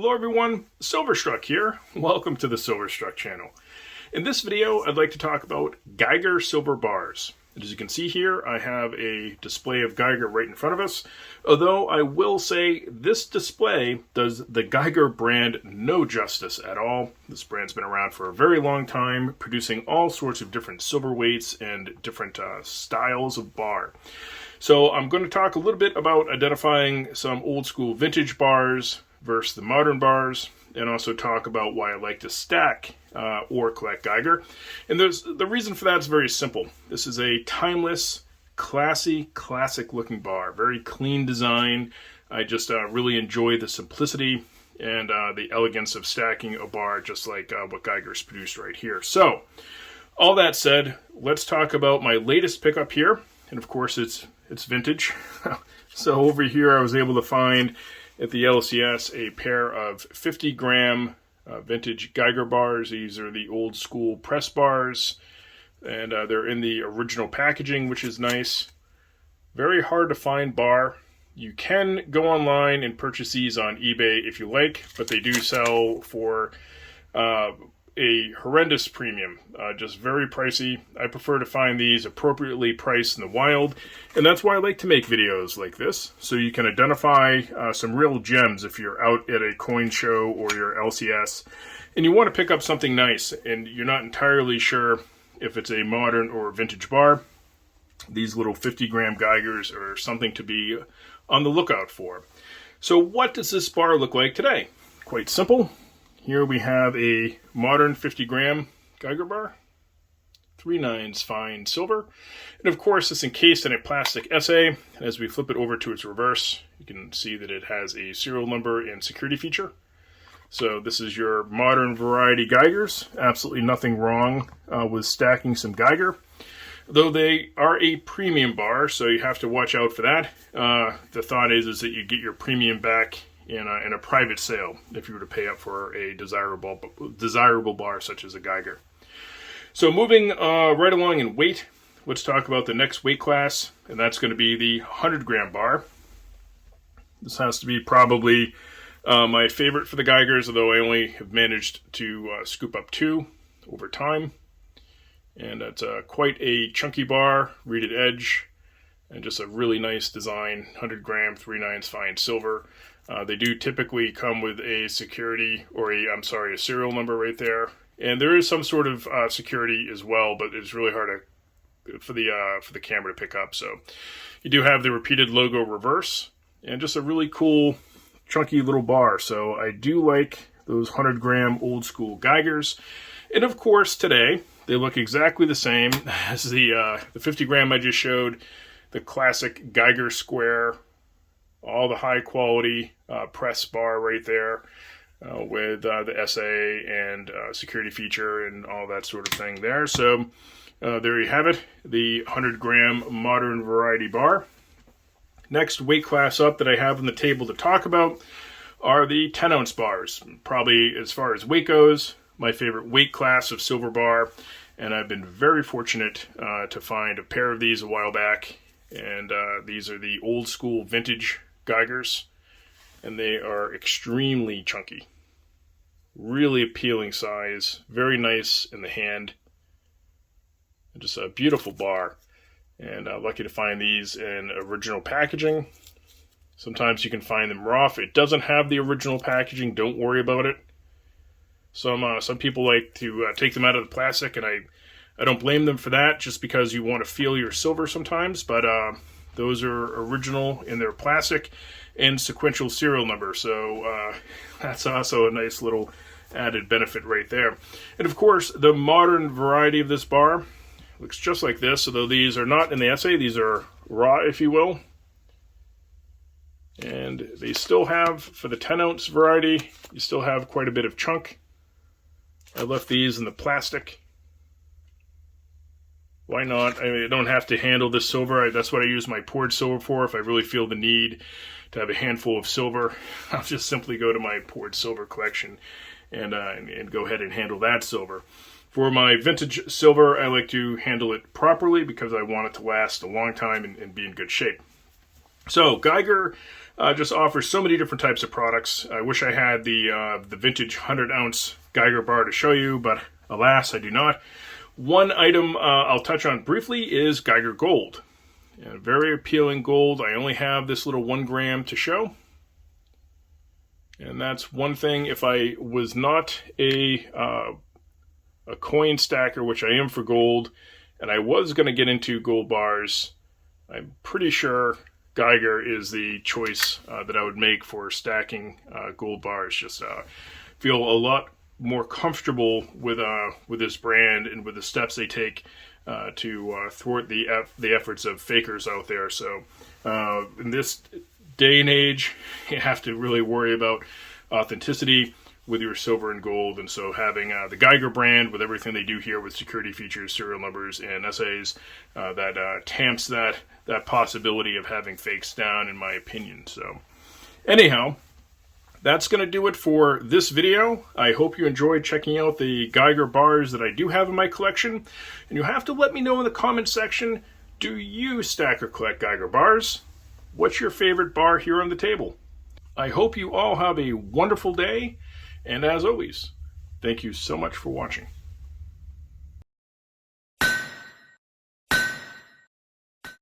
Hello everyone, Silverstruck here. Welcome to the Silverstruck channel. In this video, I'd like to talk about Geiger silver bars. As you can see here, I have a display of Geiger right in front of us. Although I will say this display does the Geiger brand no justice at all. This brand's been around for a very long time, producing all sorts of different silver weights and different styles of bar. So I'm going to talk a little bit about identifying some old school vintage bars versus the modern bars, and also talk about why I like to stack or collect Geiger. And the reason for that is very simple. This is a timeless, classy, classic looking bar. Very clean design. I just really enjoy the simplicity and the elegance of stacking a bar just like what Geiger's produced right here. So, all that said, let's talk about my latest pickup here. And of course it's vintage. So over here I was able to find at the LCS a pair of 50 gram vintage Geiger bars. These are the old school press bars, and they're in the original packaging, which is nice. Very hard to find bar. You can go online and purchase these on eBay if you like, but they do sell for a horrendous premium, just very pricey. I prefer to find these appropriately priced in the wild, and that's why I like to make videos like this, so you can identify some real gems if you're out at a coin show or your LCS, and you want to pick up something nice, and you're not entirely sure if it's a modern or vintage bar. These little 50 gram Geigers are something to be on the lookout for. So what does this bar look like today? Quite simple. Here we have a modern 50 gram Geiger bar, 3 nines fine silver, and of course it's encased in a plastic SA. And as we flip it over to its reverse, you can see that it has a serial number and security feature. So this is your modern variety Geigers. Absolutely nothing wrong with stacking some Geiger, though they are a premium bar, so you have to watch out for that. The thought is that you get your premium back in a private sale if you were to pay up for a desirable bar such as a Geiger. So moving right along in weight, let's talk about the next weight class, and that's going to be the 100 gram bar. This has to be probably my favorite for the Geigers, although I only have managed to scoop up 2 over time. And that's quite a chunky bar, reeded edge, and just a really nice design. 100 gram, 3 nines fine silver. They do typically come with a security, or a serial number right there. And there is some sort of security as well, but it's really hard for the camera to pick up. So you do have the repeated logo reverse, and just a really cool, chunky little bar. So I do like those 100 gram old school Geigers. And of course today, they look exactly the same as the 50 gram I just showed, the classic Geiger Square. All the high quality press bar right there with the SA and security feature and all that sort of thing there. So there you have it, the 100 gram modern variety bar. Next weight class up that I have on the table to talk about are the 10 ounce bars. Probably, as far as weight goes, my favorite weight class of silver bar, and I've been very fortunate to find a pair of these a while back. And these are the old school vintage Geigers, and they are extremely chunky. Really appealing size, very nice in the hand. Just a beautiful bar, and lucky to find these in original packaging. Sometimes you can find them raw. If it doesn't have the original packaging, don't worry about it. Some people like to take them out of the plastic, and I don't blame them for that, just because you want to feel your silver sometimes, but those are original in their plastic and sequential serial number, so that's also a nice little added benefit right there. And of course, the modern variety of this bar looks just like this, although these are not in the SA, these are raw, if you will. And they still have, for the 10 ounce variety, you still have quite a bit of chunk. I left these in the plastic. Why not? I mean, I don't have to handle this silver. That's what I use my poured silver for. If I really feel the need to have a handful of silver, I'll just simply go to my poured silver collection and go ahead and handle that silver. For my vintage silver, I like to handle it properly because I want it to last a long time and be in good shape. So Geiger just offers so many different types of products. I wish I had the vintage 100-ounce Geiger bar to show you, but alas, I do not. One item I'll touch on briefly is Geiger Gold. A very appealing gold. I only have this little 1 gram to show. And that's one thing. If I was not a coin stacker, which I am for gold, and I was going to get into gold bars, I'm pretty sure Geiger is the choice that I would make for stacking gold bars. Just feel a lot more comfortable with this brand and with the steps they take to thwart the efforts of fakers out there. So in this day and age, you have to really worry about authenticity with your silver and gold, and so having the Geiger brand with everything they do here with security features, serial numbers, and essays, that tamps that possibility of having fakes down, in my opinion. So anyhow, that's going to do it for this video. I hope you enjoyed checking out the Geiger bars that I do have in my collection, and you'll have to let me know in the comment section, do you stack or collect Geiger bars? What's your favorite bar here on the table? I hope you all have a wonderful day, and as always, thank you so much for watching.